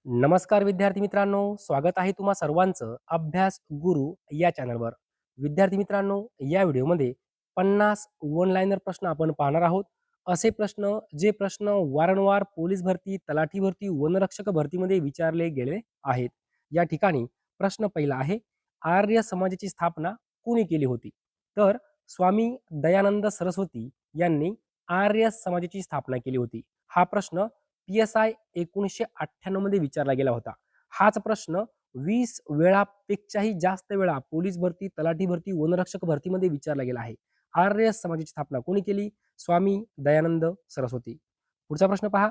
नमस्कार विद्यार्थी मित्रांनो, स्वागत आहे तुम्हा सर्वांचं अभ्यास गुरु या चॅनलवर. विद्यार्थी मित्रांनो, या व्हिडिओमध्ये 50 वन लाइनर प्रश्न आपण पाहणार आहोत. असे प्रश्न जे प्रश्न वारंवार पोलीस भरती, तलाठी भरती, वनरक्षक भरतीमध्ये विचारले गेले आहेत. या ठिकाणी प्रश्न पहिला आहे, आर्य समाजाची स्थापना कोणी केली होती? तर स्वामी दयानंद सरस्वती यांनी आर्य समाजाची स्थापना केली होती. हा प्रश्न PSI 1998 मध्ये विचारला गेला होता. हाच प्रश्न 20 वेळापेक्षाही जास्त वेळा पोलीस भरती, तलाठी भरती, वनरक्षक भरतीमध्ये विचारला गेला आहे. आर्य समाजाची स्थापना कोणी केली? स्वामी दयानंद सरस्वती. पुढचा प्रश्न पहा.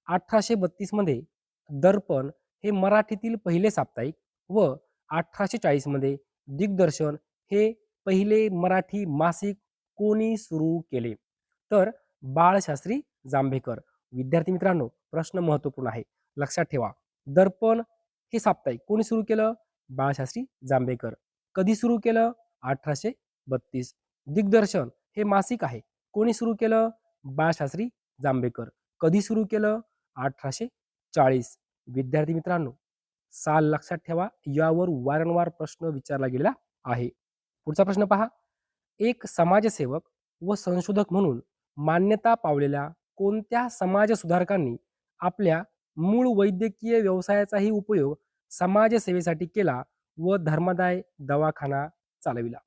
1832 मध्ये दर्पण हे मराठीतील पहिले साप्ताहिक व 1840 मध्ये दिग्दर्शन हे पहिले मराठी मासिक कोणी सुरू केले? तर बाळशास्त्री जांभेकर. विद्यार्थी मित्रांनो, प्रश्न महत्वपूर्ण आहे, लक्षात ठेवा. दर्पण हे साप्ताहिक कोणी सुरू केलं? बाळशास्त्री जांभेकर. कधी सुरू केलं? 1832. दिग्दर्शन हे मासिक आहे, कोणी सुरू केलं? बाळशास्त्री जांभेकर. कधी सुरू केलं? 1840. विद्यार्थी मित्रांनो, साल लक्षात ठेवा, यावर वारंवार प्रश्न विचारला गेला आहे. पुढचा प्रश्न पहा. एक समाजसेवक व संशोधक म्हणून मान्यता पावलेल्या कोणत्या समाज सुधारकांनी आपल्या मूळ वैद्यकीय व्यवसायाचाही उपयोग समाजसेवेसाठी केला व धर्मादाय दवाखाना चालविला?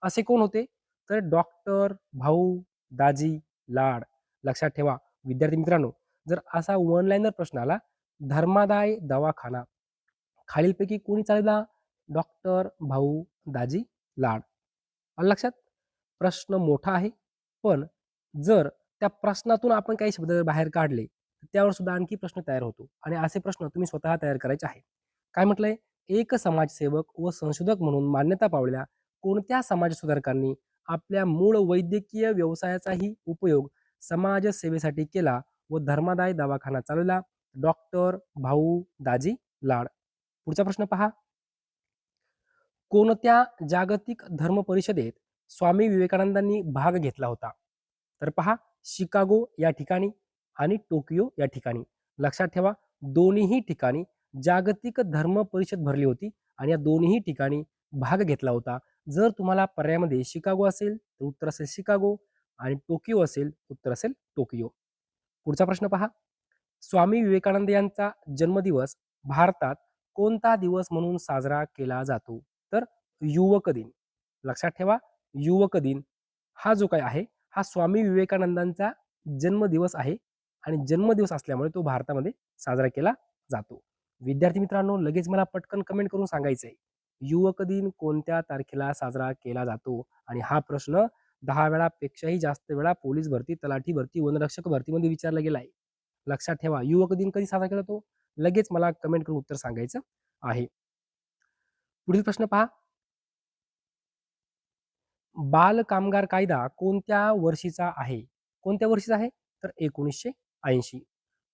असे कोण होते? तर डॉक्टर भाऊ दाजी लाड. लक्षात ठेवा विद्यार्थी मित्रांनो, जर असा वन लाइनर प्रश्न आला, धर्मादाय दवाखाना खालीलपैकी कोणी चालविला? डॉक्टर भाऊ दाजी लाड. आलं लक्षात? प्रश्न मोठा आहे, पण जर त्या प्रश्नातून आपण काही शब्द बाहेर काढले, तर त्यावर सुद्धा आणखी प्रश्न तयार होतो आणि असे प्रश्न तुम्ही स्वतः तयार करायचे आहे. काय म्हटलंय? एक समाजसेवक व संशोधक म्हणून मान्यता पावलेल्या कोणत्या समाजसुधारकांनी आपल्या मूळ वैद्यकीय व्यवसायाचाही उपयोग समाजसेवेसाठी केला व धर्मादाय दवाखाना चालवला? डॉक्टर भाऊ दाजी लाड. पुढचा प्रश्न पहा. कोणत्या जागतिक धर्म परिषदेत स्वामी विवेकानंदांनी भाग घेतला होता? तर पहा, शिकागो या ठिकाणी आणि टोकियो या ठिकाणी. लक्षात ठेवा, दोन्ही ठिकाणी जागतिक धर्म परिषद भरली होती आणि या दोन्ही ठिकाणी भाग घेतला होता. जर तुम्हाला पर्यायामध्ये शिकागो असेल तर उत्तर असेल शिकागो आणि टोकियो असेल उत्तर असेल टोकियो. पुढचा प्रश्न पहा. स्वामी विवेकानंद यांचा जन्मदिवस भारतात कोणता दिवस म्हणून साजरा केला जातो? तर युवक दिन. लक्षात ठेवा, युवक दिन हा जो काय आहे, हा स्वामी विवेकानंदांचा जन्मदिवस आहे आणि जन्मदिवस असल्यामुळे तो भारतामध्ये साजरा केला जातो. विद्यार्थी मित्रांनो, लगेच मला पटकन कमेंट करून सांगायचं आहे, युवक दिन कोणत्या तारखेला साजरा केला जातो? आणि हा प्रश्न 10 वेळापेक्षाही जास्त वेळा पोलीस भरती, तलाठी भरती, वनरक्षक भरतीमध्ये विचारला गेला आहे. लक्षात ठेवा, युवक दिन कधी साजरा केला जातो? लगेच मला कमेंट करून उत्तर सांगायचं आहे. पुढील प्रश्न पहा. बाल कामगार कायदा कोणत्या वर्षीचा आहे? कोणत्या वर्षीचा आहे? तर 1980.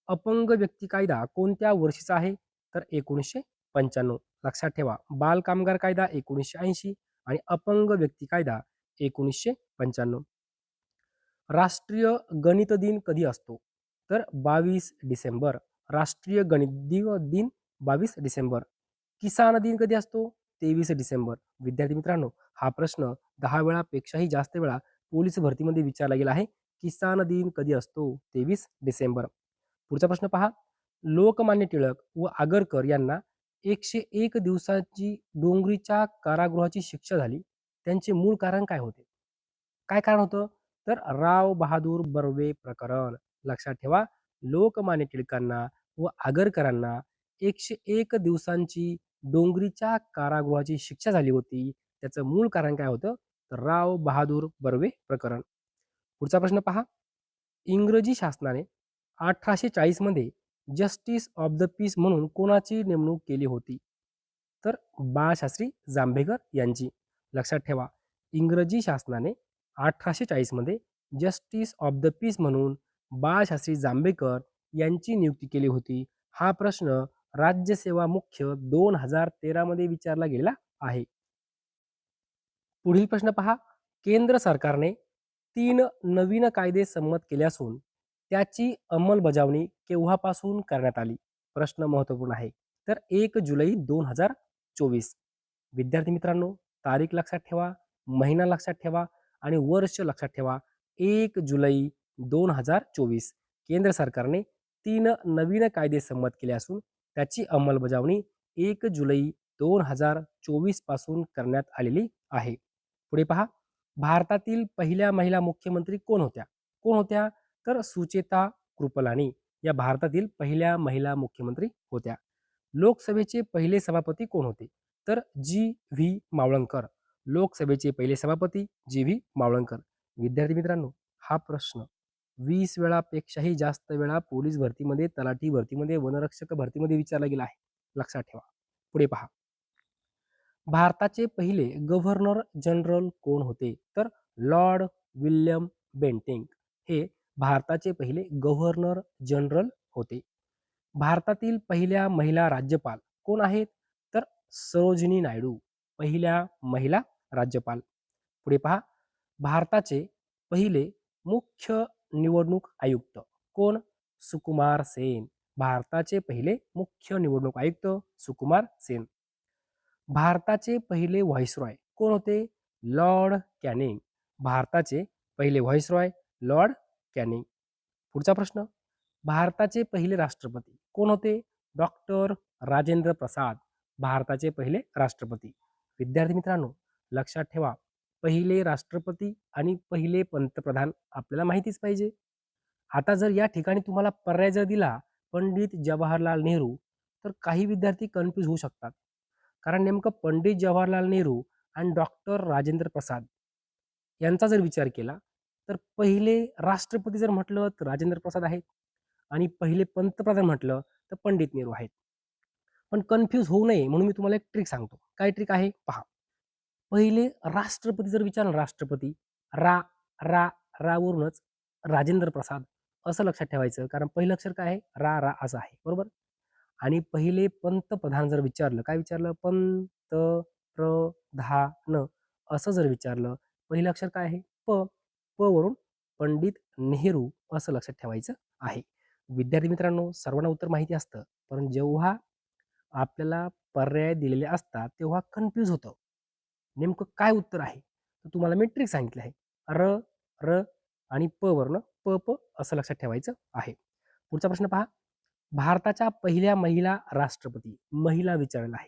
अपंग व्यक्ती कायदा कोणत्या वर्षीचा आहे? तर 1995. लक्षात ठेवा, बाल कामगार कायदा 1980 आणि अपंग व्यक्ती कायदा 1995. राष्ट्रीय गणित दिन कधी असतो? तर 22 डिसेंबर. राष्ट्रीय गणित दिन 22 डिसेंबर. किसान दिन कधी असतो? 23 डिसेंबर. विद्यार्थी मित्रांनो, हा प्रश्न 10 वेळापेक्षाही जास्त वेळा पोलीस भरतीमध्ये विचारला गेला आहे. किसान दिन कधी असतो? 23 डिसेंबर. पुढचा प्रश्न पहा. लोकमान्य टिळक व आगरकर यांना 101 दिवसांची डोंगरीच्या कारागृहाची शिक्षा झाली. त्यांचे मूळ कारण काय होते? काय कारण होतं? तर राव बहादूर बर्वे प्रकरण. लक्षात ठेवा, लोकमान्य टिळकांना व आगरकरांना 101 दिवसांची डोंगरीच्या कारागृहाची शिक्षा झाली होती. त्याचं मूळ कारण काय होतं? तर राव बहादूर बर्वे प्रकरण. पुढचा प्रश्न पहा. इंग्रजी शासनाने 1840 मध्ये जस्टिस ऑफ द पीस म्हणून कोणाची नेमणूक केली होती? तर बाळशास्त्री जांभेकर यांची. लक्षात ठेवा, इंग्रजी शासनाने 1840 मध्ये जस्टिस ऑफ द पीस म्हणून बाळशास्त्री जांभेकर यांची नियुक्ती केली होती. हा प्रश्न राज्यसेवा मुख्य 2013 मध्ये विचारला गेलेला आहे. पुढील प्रश्न पहा. केंद्र सरकारने 3 नवीन कायदे संमत केले असून त्याची अंमलबजावणी केव्हापासून करण्यात आली? प्रश्न महत्त्वपूर्ण आहे. तर 1 जुलै 2024. विद्यार्थी मित्रांनो, तारीख लक्षात ठेवा, महिना लक्षात ठेवा आणि वर्ष लक्षात ठेवा. 1 जुलै 2024. केंद्र सरकारने 3 नवीन कायदे संमत केले असून त्याची अंमलबजावणी 1 जुलै 2024 पासून करण्यात आलेली आहे. पुढे पहा, भारतातील पहिल्या महिला मुख्यमंत्री कोण होत्या? कोण होत्या? तर सुचेता कृपलानी या भारतातील पहिल्या महिला मुख्यमंत्री होत्या. लोकसभेचे पहिले सभापती कोण होते? तर जी व्ही मावळणकर. लोकसभेचे पहिले सभापती जी व्ही मावळणकर. विद्यार्थी मित्रांनो, हा प्रश्न 20 वेळापेक्षाही जास्त वेळा पोलीस भरतीमध्ये, तलाठी भरतीमध्ये, वनरक्षक भरतीमध्ये विचारला गेला आहे. लक्षात ठेवा. पुढे पहा, भारताचे पहिले गव्हर्नर जनरल कोण होते? तर लॉर्ड विल्यम बेंटिंक हे भारताचे पहिले गव्हर्नर जनरल होते. भारतातील पहिल्या महिला राज्यपाल कोण आहेत? तर सरोजिनी नायडू, पहिल्या महिला राज्यपाल. पुढे पहा, भारताचे पहिले मुख्य निवडणूक आयुक्त कोण? सुकुमार सेन. भारताचे पहिले मुख्य निवडणूक आयुक्त सुकुमार सेन. भारताचे पहिले व्हाईसरॉय कोण होते? Lord Canning. भारताचे पहिले व्हाईसरॉय लॉर्ड कॅनिंग. पुढचा प्रश्न, भारताचे पहिले राष्ट्रपती कोण होते? डॉक्टर राजेंद्र प्रसाद. भारताचे पहिले राष्ट्रपती. विद्यार्थी मित्रांनो, लक्षात ठेवा, पहिले राष्ट्रपती आणि पहिले पंतप्रधान आपल्याला माहितीच पाहिजे. आता जर या ठिकाणी तुम्हाला पर्याय जर दिला पंडित जवाहरलाल नेहरू, तर काही विद्यार्थी कन्फ्यूज होऊ शकतात. कारण नेमकं पंडित जवाहरलाल नेहरू आणि डॉक्टर राजेंद्र प्रसाद यांचा जर विचार केला तर पहिले राष्ट्रपती जर म्हटलं तर राजेंद्र प्रसाद आहेत आणि पहिले पंतप्रधान म्हटलं तर पंडित नेहरू आहेत. पण कन्फ्यूज होऊ नये म्हणून मी तुम्हाला एक ट्रिक सांगतो. काय ट्रिक आहे पहा. पहिले राष्ट्रपती जर विचारलं, राष्ट्रपती रा रा रावरूनच राजेंद्र प्रसाद असं लक्षात ठेवायचं, कारण पहिलं अक्षर काय आहे? रा रा असं आहे, बरोबर. आणि पहिले पंतप्रधान जर विचारलं, काय विचारलं? प्रधान असं जर विचारलं, पहिलं अक्षर काय आहे? प. प वरून पंडित नेहरू असं लक्षात ठेवायचं आहे. विद्यार्थी मित्रांनो, सर्वांना उत्तर माहिती असतं, पण जेव्हा आपल्याला पर्याय दिलेले असतात तेव्हा कन्फ्यूज होतं. नेमकं काय उत्तर आहे? तर तुम्हाला मी ट्रिक सांगितलं आहे. र, र आणि प वरनं प, प असं लक्षात ठेवायचं आहे. पुढचा प्रश्न पहा. भारताच्या पहिल्या महिला राष्ट्रपती, महिला विचारलेला आहे.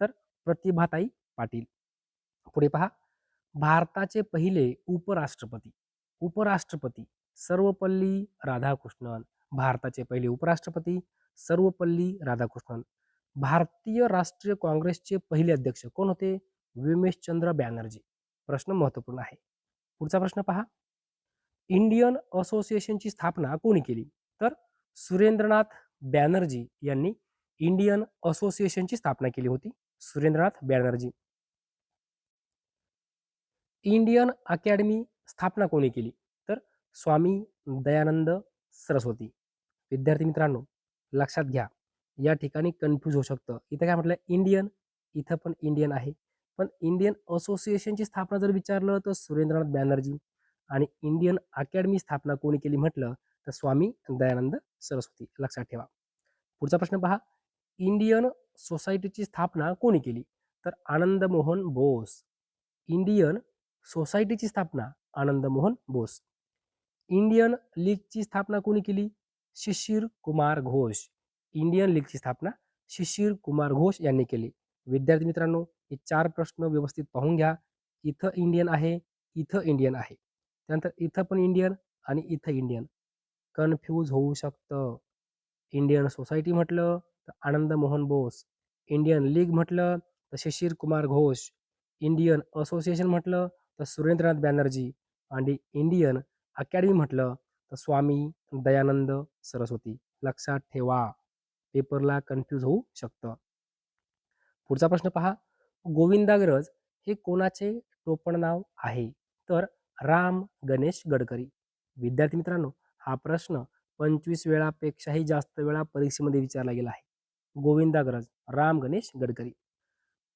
तर प्रतिभाताई पाटील. पुढे पहा, भारताचे पहिले उपराष्ट्रपती, उपराष्ट्रपती सर्वपल्ली राधाकृष्णन. भारताचे पहिले उपराष्ट्रपती सर्वपल्ली राधाकृष्णन. भारतीय राष्ट्रीय काँग्रेसचे पहिले अध्यक्ष कोण होते? विमेशचंद्र बॅनर्जी. प्रश्न महत्वपूर्ण आहे. पुढचा प्रश्न पहा, इंडियन असोसिएशनची स्थापना कोणी केली? तर सुरेंद्रनाथ बॅनर्जी यांनी इंडियन असोसिएशनची स्थापना केली होती. सुरेंद्रनाथ बॅनर्जी. इंडियन अकॅडमी स्थापना कोणी केली? तर स्वामी दयानंद सरस्वती. विद्यार्थी मित्रांनो, लक्षात घ्या, या ठिकाणी कन्फ्यूज होऊ शकतं. इथं काय म्हटलं? इंडियन, इथं पण इंडियन आहे. पण इंडियन असोसिएशनची स्थापना जर विचारलं तर सुरेंद्रनाथ बॅनर्जी आणि इंडियन अकॅडमी स्थापना कोणी केली म्हटलं तर स्वामी दयानंद सरस्वती. लक्षात ठेवा. पुढचा प्रश्न पहा, इंडियन सोसायटीची स्थापना कोणी केली? तर आनंद मोहन बोस. इंडियन सोसायटीची स्थापना आनंद मोहन बोस. इंडियन लीगची स्थापना कोणी केली? शिशिर कुमार घोष. इंडियन लीगची स्थापना शिशिर कुमार घोष यांनी केली. विद्यार्थी मित्रांनो, हे 4 प्रश्न व्यवस्थित पाहून घ्या. इथं इंडियन आहे, इथं इंडियन आहे, त्यानंतर इथं पण इंडियन आणि इथं इंडियन. कन्फ्यूज होऊ शकतं. इंडियन सोसायटी म्हटलं तर आनंद मोहन बोस, इंडियन लीग म्हटलं तर शिशिर कुमार घोष, इंडियन असोसिएशन म्हटलं तर सुरेंद्रनाथ बॅनर्जी आणि इंडियन अकॅडमी म्हटलं तर स्वामी दयानंद सरस्वती. लक्षात ठेवा, पेपरला कन्फ्यूज होऊ शकतं. पुढचा प्रश्न पहा, गोविंदाग्रज हे कोणाचे टोपण नाव आहे? तर राम गणेश गडकरी. विद्यार्थी मित्रांनो, हा प्रश्न 25 वेळापेक्षाही जास्त वेळा परीक्षेमध्ये विचारला गेला आहे. गोविंदाग्रज राम गणेश गडकरी.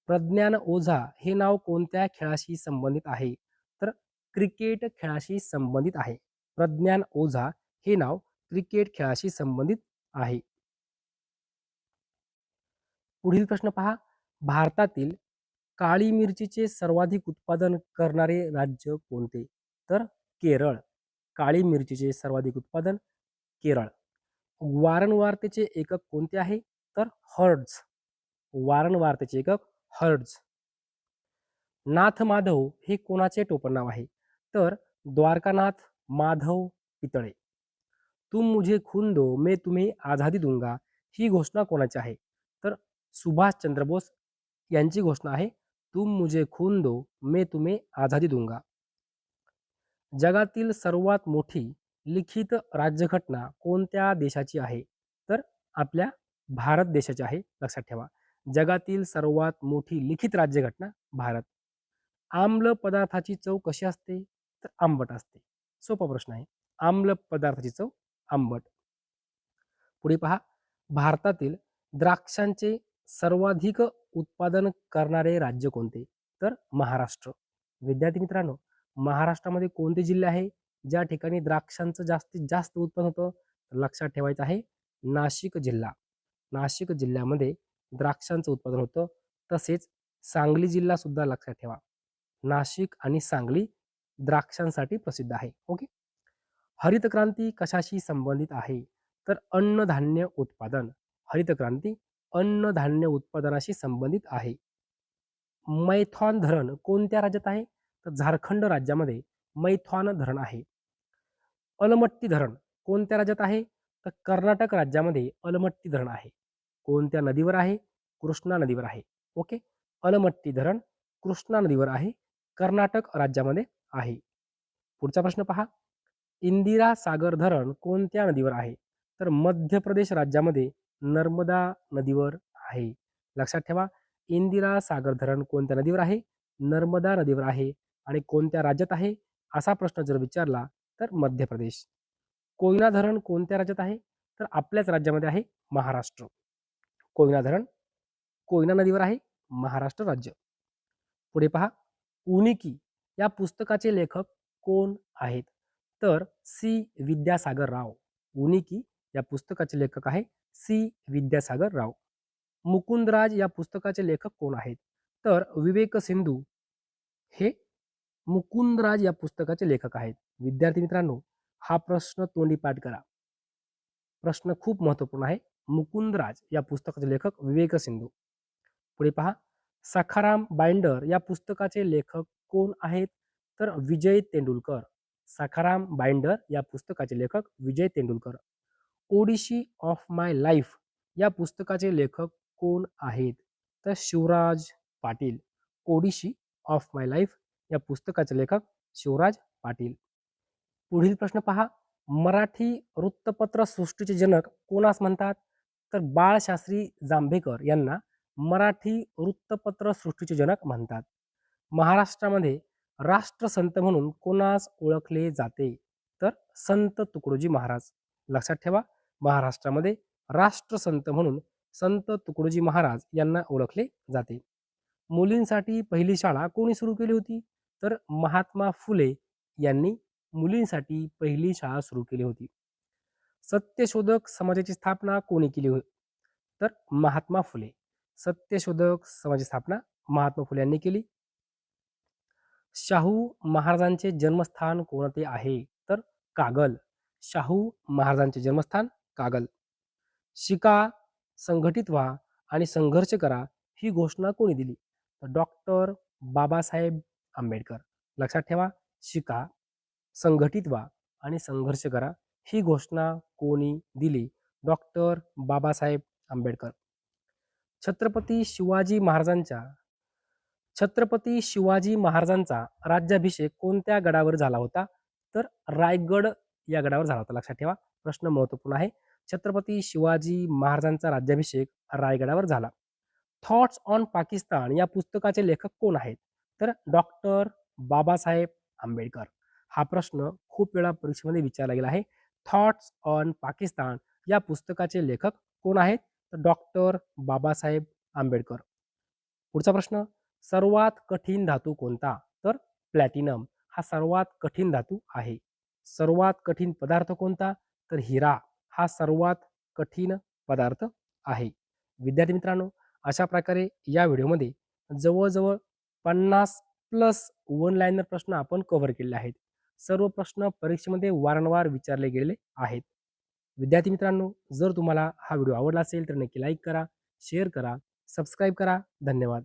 प्रज्ञान ओझा हे नाव कोणत्या खेळाशी संबंधित आहे? तर क्रिकेट खेळाशी संबंधित आहे. प्रज्ञान ओझा हे नाव क्रिकेट खेळाशी संबंधित आहे. पुढील प्रश्न पहा. भारतातील काळी मिरचीचे सर्वाधिक उत्पादन करणारे राज्य कोणते? तर केरळ. काळी मिरचीचे सर्वाधिक उत्पादन केरळ. वारंवारतेचे एकक कोणते आहे? तर हर्ट्झ. वारंवारतेचे एकक हर्ट्झ. नाथ माधव हे कोणाचे टोपणनाव आहे? तर द्वारकानाथ माधव पितळे. तुम मुझे खून दो मैं तुम्हें आझादी दूंगा ही घोषणा कोणाची आहे? तर सुभाषचंद्र बोस यांची घोषणा आहे. तुम मुझे खून दो मैं तुम्हें आझादी दूंगा. जगातील सर्वात मोठी लिखित राज्यघटना कोणत्या देशाची आहे? तर आपल्या भारत देशाची आहे, लक्षात ठेवा. जगातील सर्वात मोठी लिखित राज्यघटना भारत. आम्ल पदार्थाची चव कशी असते? तर आंबट असते. सोपा प्रश्न आहे. आम्ल पदार्थाची चव आंबट. पुढे पहा. भारतातील द्राक्षांचे सर्वाधिक उत्पादन करणारे राज्य कोणते? तर महाराष्ट्र. विद्यार्थी मित्रांनो, महाराष्ट्रामध्ये कोणते जिल्हे आहे ज्या ठिकाणी द्राक्षांचं जास्तीत जास्त उत्पन्न होतं? तर लक्षात ठेवायचं आहे नाशिक जिल्हा. नाशिक जिल्ह्यामध्ये द्राक्षांचं उत्पादन होतं. तसेच सांगली जिल्हा सुद्धा लक्षात ठेवा. नाशिक आणि सांगली द्राक्षांसाठी प्रसिद्ध आहे. ओके. हरित क्रांती कशाशी संबंधित आहे? तर अन्नधान्य उत्पादन. हरित क्रांती अन्नधान्य उत्पादनाशी संबंधित आहे. मैथॉन धरण कोणत्या राज्यात आहे? तर झारखंड राज्यामध्ये मैथॉन धरण आहे. अलमट्टी धरण कोणत्या राज्यात आहे? तर कर्नाटक राज्यामध्ये अलमट्टी धरण आहे. कोणत्या नदीवर आहे? कृष्णा नदीवर आहे. ओके. अलमट्टी धरण कृष्णा नदीवर आहे, कर्नाटक राज्यामध्ये आहे. पुढचा प्रश्न पहा. इंदिरा सागर धरण कोणत्या नदीवर आहे? तर मध्य प्रदेश राज्यामध्ये नर्मदा नदीवर आहे. लक्षात ठेवा. इंदिरा सागर धरण कोणत्या नदीवर आहे? नर्मदा नदीवर आहे. आणि कोणत्या राज्यात आहे असा प्रश्न जर विचारला तर मध्य प्रदेश. कोयना धरण कोणत्या राज्यात आहे? तर आपल्याच राज्यामध्ये आहे, महाराष्ट्र. कोयना धरण कोयना नदीवर आहे, महाराष्ट्र राज्य. पुढे पहा. उनिकी या पुस्तकाचे लेखक कोण आहेत? तर सी विद्यासागर राव. उनिकी या पुस्तकाचे लेखक आहे सी विद्यासागर राव. मुकुंदराज या पुस्तकाचे लेखक कोण आहेत? तर विवेक सिंधू हे मुकुंदराज या पुस्तकाचे लेखक आहेत. विद्यार्थी मित्रांनो, हा प्रश्न तोंडी पाठ करा. प्रश्न खूप महत्वपूर्ण आहे. मुकुंदराज या पुस्तकाचे लेखक विवेक सिंधू. पुढे पहा. सखाराम बाइंडर या पुस्तकाचे लेखक कोण आहेत? तर विजय तेंडुलकर. सखाराम बाइंडर या पुस्तकाचे लेखक Vijay Tendulkar. Odyssey of my life या पुस्तकाचे लेखक कोण आहेत? तर Shivraj Patil. Odyssey of my life या पुस्तकाचे लेखक शिवराज पाटील. पुढील प्रश्न पहा. मराठी वृत्तपत्र सृष्टीचे जनक कोणास म्हणतात? तर बाळशास्त्री जांभेकर यांना मराठी वृत्तपत्र सृष्टीचे जनक म्हणतात. महाराष्ट्रामध्ये राष्ट्रसंत म्हणून कोणास ओळखले जाते? तर संत तुकडोजी महाराज. लक्षात ठेवा. महाराष्ट्रामध्ये राष्ट्रसंत म्हणून संत तुकडोजी महाराज यांना ओळखले जाते. मुलींसाठी पहिली शाळा कोणी सुरू केली होती? तर महात्मा फुले यांनी मुलींसाठी पहिली शाळा सुरू केली होती. सत्यशोधक समाजाची स्थापना कोणी केली होती? तर महात्मा फुले. सत्यशोधक समाजाची स्थापना महात्मा फुले यांनी केली. शाहू महाराजांचे जन्मस्थान कोणते आहे? तर कागल. शाहू महाराजांचे जन्मस्थान कागल. शिका, संघटित व्हा आणि संघर्ष करा ही घोषणा कोणी दिली? तर डॉक्टर बाबासाहेब आंबेडकर. लक्षात ठेवा. शिका, संघटित व्हा आणि संघर्ष करा ही घोषणा कोणी दिली? डॉक्टर बाबासाहेब आंबेडकर. छत्रपती शिवाजी महाराजांच्या छत्रपती शिवाजी महाराजांचा राज्याभिषेक कोणत्या गडावर झाला होता? तर रायगड या गडावर झाला होता. लक्षात ठेवा. प्रश्न महत्वपूर्ण आहे. छत्रपती शिवाजी महाराजांचा राज्याभिषेक रायगडावर झाला. थॉट्स ऑन पाकिस्तान या पुस्तकाचे लेखक कोण आहेत? तर डॉक्टर बाबासाहेब आंबेडकर. हा प्रश्न खूप वेळा परीक्षेमध्ये विचारला गेला आहे. थॉट्स ऑन पाकिस्तान या पुस्तकाचे लेखक कोण आहेत? तर डॉक्टर बाबासाहेब आंबेडकर. पुढचा प्रश्न. सर्वात कठीण धातू कोणता? तर प्लॅटिनम हा सर्वात कठीण धातू आहे. सर्वात कठीण पदार्थ कोणता? तर हिरा हा सर्वात कठीण पदार्थ आहे. विद्यार्थी मित्रांनो, अशा प्रकारे या व्हिडिओमध्ये जवळ-जवळ 50 प्लस वन लाइनर प्रश्न आपण कव्हर केलेले आहेत. सर्व प्रश्न परीक्षेमध्ये वारंवार विचारले गेलेले आहेत. विद्यार्थी मित्रांनो, जर तुम्हाला हा व्हिडिओ आवडला असेल तर नक्की लाईक करा, शेअर करा, सबस्क्राईब करा. धन्यवाद.